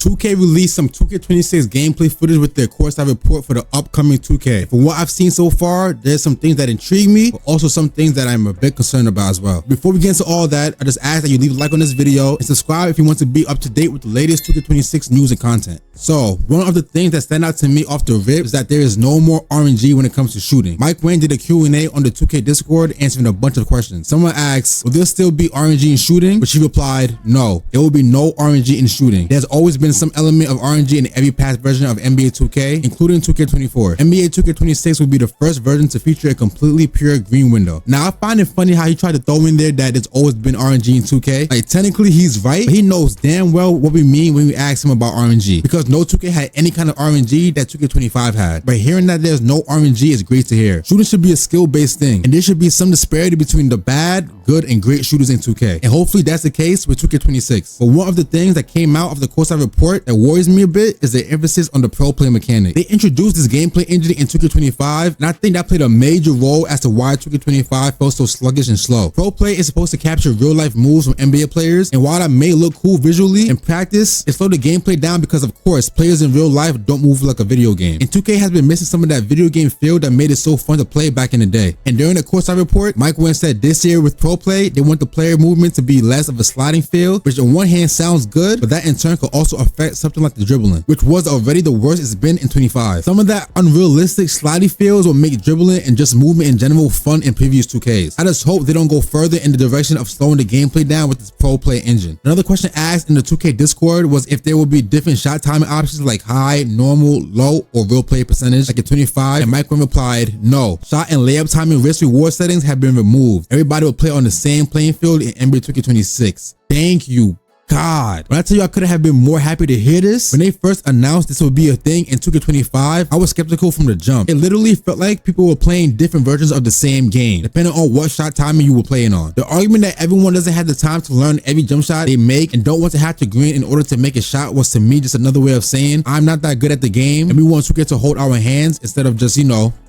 2K released some 2K26 gameplay footage with their courtside report for the upcoming 2K. From what I've seen so far, there's some things that intrigue me, but also some things that I'm a bit concerned about as well. Before we get into all that, I just ask that you leave a like on this video and subscribe if you want to be up to date with the latest 2K26 news and content. So, one of the things that stand out to me off the rip is that there is no more RNG when it comes to shooting. Mike Wayne did a Q&A on the 2K Discord answering a bunch of questions. Someone asked, will there still be RNG in shooting? But she replied, no, there will be no RNG in shooting. There's always been some element of RNG in every past version of NBA 2K, including 2K24. NBA 2K26 will be the first version to feature a completely pure green window. Now, I find it funny how he tried to throw in there that there's always been RNG in 2K. Like, technically he's right, but he knows damn well what we mean when we ask him about RNG, because no 2K had any kind of RNG that 2K25 had. But hearing that there's no RNG is great to hear. Shooting should be a skill-based thing, and there should be some disparity between the bad, good, and great shooters in 2K. And hopefully that's the case with 2K26. But one of the things that came out of the courtside report that worries me a bit is the emphasis on the pro play mechanic. They introduced this gameplay engine in 2K25, and I think that played a major role as to why 2K25 felt so sluggish and slow. Pro play is supposed to capture real-life moves from NBA players, and while that may look cool visually, in practice, it slowed the gameplay down because, of course, players in real life don't move like a video game. And 2K has been missing some of that video game feel that made it so fun to play back in the day. And during the courtside report, Mike Wynn said this year with pro play, they want the player movement to be less of a sliding feel, which on one hand sounds good, but that in turn could also affect something like the dribbling, which was already the worst it's been in 25. Some of that unrealistic sliding feels will make dribbling and just movement in general fun in previous 2Ks. I just hope they don't go further in the direction of slowing the gameplay down with this pro play engine. Another question asked in the 2K Discord was if there will be different shot timing options like high, normal, low, or real play percentage like in 25, and Mike Wynn replied, no. Shot and layup timing risk reward settings have been removed. Everybody will play on the same playing field in NBA 2K26. Thank you, God. When I tell you I couldn't have been more happy to hear this, when they first announced this would be a thing in 2K25, I was skeptical from the jump. It literally felt like people were playing different versions of the same game, depending on what shot timing you were playing on. The argument that everyone doesn't have the time to learn every jump shot they make and don't want to have to green in order to make a shot was to me just another way of saying I'm not that good at the game and we want 2K to hold our hands instead of just,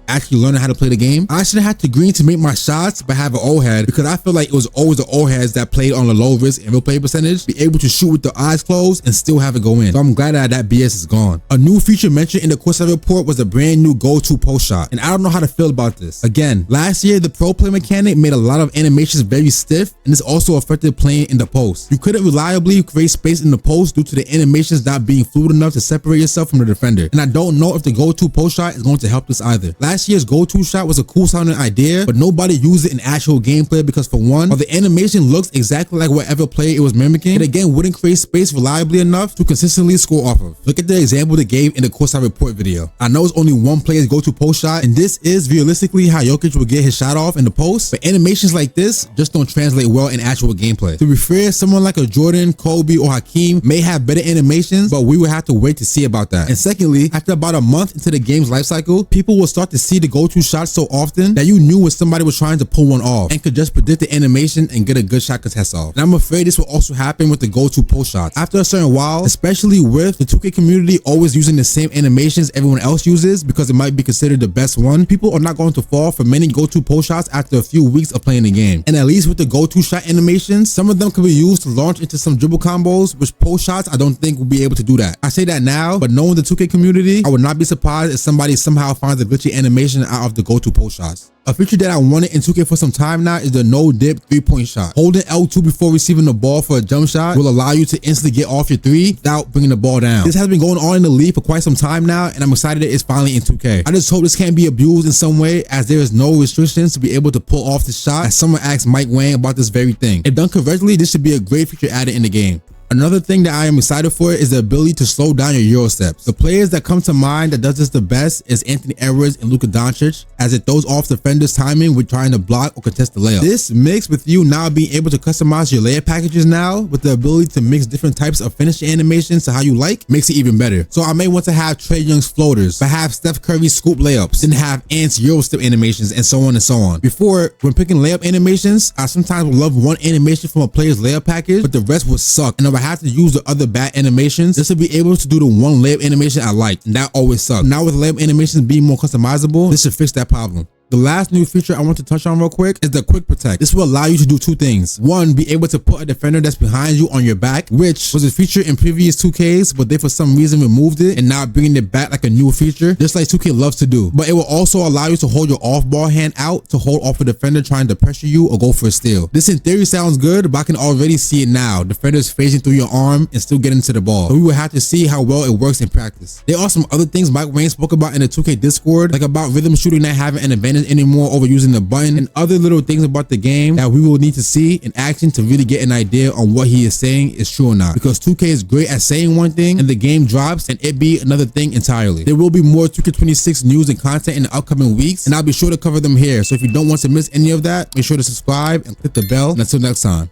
actually learning how to play the game. I shouldn't have to green to make my shots but have an old head, because I feel like it was always the old heads that played on the low risk and real play percentage be able to shoot with their eyes closed and still have it go in. So I'm glad that BS is gone. A new feature mentioned in the courtside report was a brand new go-to post shot, and I don't know how to feel about this. Again, last year the pro play mechanic made a lot of animations very stiff, and this also affected playing in the post. You couldn't reliably create space in the post due to the animations not being fluid enough to separate yourself from the defender, and I don't know if the go-to post shot is going to help this either. Last year's go-to shot was a cool sounding idea, but nobody used it in actual gameplay because, for one, while the animation looks exactly like whatever play it was mimicking, it again wouldn't create space reliably enough to consistently score off of. Look at the example they gave in the courtside report video. I know it's only one player's go-to post shot, and this is realistically how Jokic would get his shot off in the post, but animations like this just don't translate well in actual gameplay. To be fair, someone like a Jordan, Kobe, or Hakeem may have better animations, but we would have to wait to see about that. And secondly, after about a month into the game's life cycle, people will start to see the go-to shots so often that you knew when somebody was trying to pull one off and could just predict the animation and get a good shot contest off. And I'm afraid this will also happen with the go-to post shots. After a certain while, especially with the 2K community always using the same animations everyone else uses because it might be considered the best one, people are not going to fall for many go-to post shots after a few weeks of playing the game. And at least with the go-to shot animations, some of them can be used to launch into some dribble combos, which post shots I don't think will be able to do that. I say that now, but knowing the 2K community, I would not be surprised if somebody somehow finds a glitchy animation out of the go-to post shots. A feature that I wanted in 2K for some time now is the no-dip three-point shot. Holding L2 before receiving the ball for a jump shot will allow you to instantly get off your three without bringing the ball down. This has been going on in the league for quite some time now, and I'm excited that it's finally in 2K. I just hope this can't be abused in some way, as there is no restrictions to be able to pull off the shot, as someone asked Mike Wayne about this very thing. If done correctly, this should be a great feature added in the game. Another thing that I am excited for is the ability to slow down your Euro steps. The players that come to mind that does this the best is Anthony Edwards and Luka Doncic, as it throws off defenders' timing with trying to block or contest the layup. This mixed with you now being able to customize your layup packages now with the ability to mix different types of finishing animations to how you like makes it even better. So I may want to have Trae Young's floaters, but have Steph Curry's scoop layups, then have Ant's Euro step animations, and so on and so on. Before, when picking layup animations, I sometimes would love one animation from a player's layup package, but the rest would suck, and if I had to use the other bad animations just to be able to do the one layup animation I liked, and that always sucked. Now with layup animations being more customizable, this should fix that problem. The last new feature I want to touch on real quick is the quick protect. This will allow you to do two things. One, be able to put a defender that's behind you on your back, which was a feature in previous 2Ks, but they for some reason removed it and now bringing it back like a new feature, just like 2K loves to do. But it will also allow you to hold your off ball hand out to hold off a defender trying to pressure you or go for a steal. This in theory sounds good, but I can already see it now. Defenders phasing through your arm and still getting to the ball. But we will have to see how well it works in practice. There are some other things Mike Wayne spoke about in the 2K Discord, like about rhythm shooting not having an advantage anymore over using the button, and other little things about the game that we will need to see in action to really get an idea on what he is saying is true or not. Because 2K is great at saying one thing and the game drops and it be another thing entirely. There will be more 2K26 news and content in the upcoming weeks, and I'll be sure to cover them here. So if you don't want to miss any of that, make sure to subscribe and click the bell. And until next time.